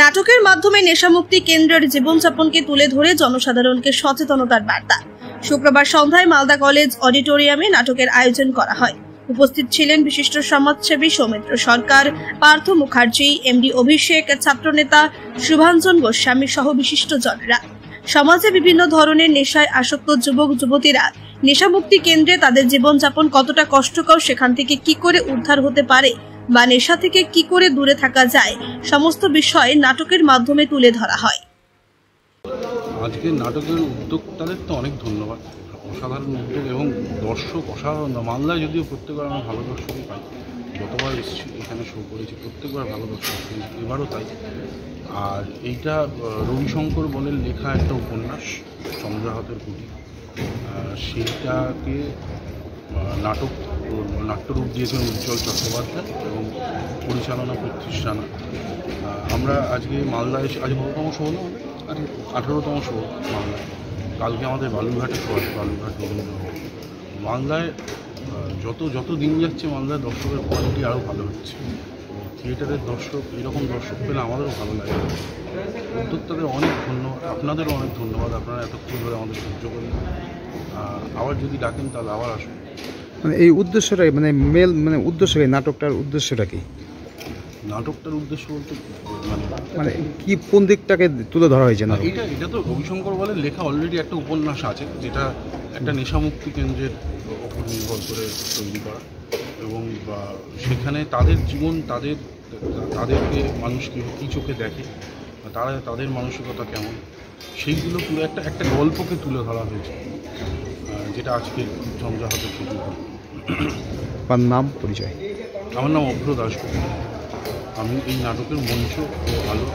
নাটকের মাধ্যমে নেশামুক্তি কেন্দ্রের জীবনযাপনকে তুলে ধরে জনসাধারণকে সচেতনতার বার্তা। শুক্রবার সন্ধ্যায় মালদা কলেজ অডিটোরিয়ামে নাটকের আয়োজন করা হয়। উপস্থিত ছিলেন বিশিষ্ট সমাজসেবী সৌমিত্র সরকার, পার্থ মুখার্জি, এমডি অভিষেক, ছাত্রনেতা শুভাঞ্জন গোস্বামী সহ বিশিষ্টজনেরা। সমাজে বিভিন্ন ধরনের নেশায় আসক্ত যুবক যুবতীরা নেশামুক্তি কেন্দ্রে তাদের জীবনযাপন কতটা কষ্টকর, সেখান থেকে কি করে উদ্ধার হতে পারে বা নেশা থেকে কি করে দূরে থাকা যায়, সমস্ত বিষয় নাটকের মাধ্যমে তুলে ধরা হয়। আজকে নাটকের উদ্যোক্তাদের তো অনেক ধন্যবাদ, অসাধারণ উদ্যোগ এবং দর্শক অসাধারণ। মালদায় যদিও প্রত্যেকবার আমরা ভালো দর্শকই পাই, যতবার এসেছি এখানে শো করেছি প্রত্যেকবার ভালো দর্শক পেয়েছি, এবারও তাই। আর এইটা রবিশঙ্কর বলের লেখা একটা উপন্যাস চন্দ্রাহতের কুটি, সেইটাকে নাট্যরূপ দিয়েছেন উজ্জ্বল চট্টোপাধ্যায় এবং পরিচালনা পৃথ্বীশ রানা। আমরা আজকে মালদায় আজ কততম শো না, আজ 18তম শো মালদায়। কালকে আমাদের বালুরঘাটে শো আছে, বালুরঘাট রবীন্দ্রভবন। মালদায় যত দিন যাচ্ছে মালদায় দর্শকের কোয়ালিটি আরও ভালো হচ্ছে। থিয়েটারের দর্শক, এরকম দর্শক পেলে আমাদেরও ভালো লাগে। উদ্যোক্তাদের অনেক ধন্যবাদ, আপনাদেরও অনেক ধন্যবাদ, আপনারা এতক্ষণ ধরে আমাদের সহ্য করেন। আবার যদি ডাকেন তাহলে আবার আসুন। মানে এই উদ্দেশ্যটা উদ্দেশ্যটা নাটকটার উদ্দেশ্যটা কি? নাটকটার উদ্দেশ্য বলতে মানে কি, কোন দিকটাকে তুলে ধরা হয়েছে না? এটা তো রবিশঙ্কর বলের লেখা অলরেডি একটা উপন্যাস আছে, যেটা একটা নেশামুক্তি কেন্দ্রের ওপর নির্ভর করে তৈরি করা, এবং সেখানে তাদের জীবন, তাদেরকে মানুষ কী চোখে দেখে, তাদের মানসিকতা কেমন, সেইগুলো পুরো একটা গল্পকে তুলে ধরা হয়েছে, যেটা আজকে চন্দ্রাহতের কুটি। তার নাম, পরিচয়? আমার নাম অভ্র দাশগুপ্ত। আমি এই নাটকের মঞ্চ আলো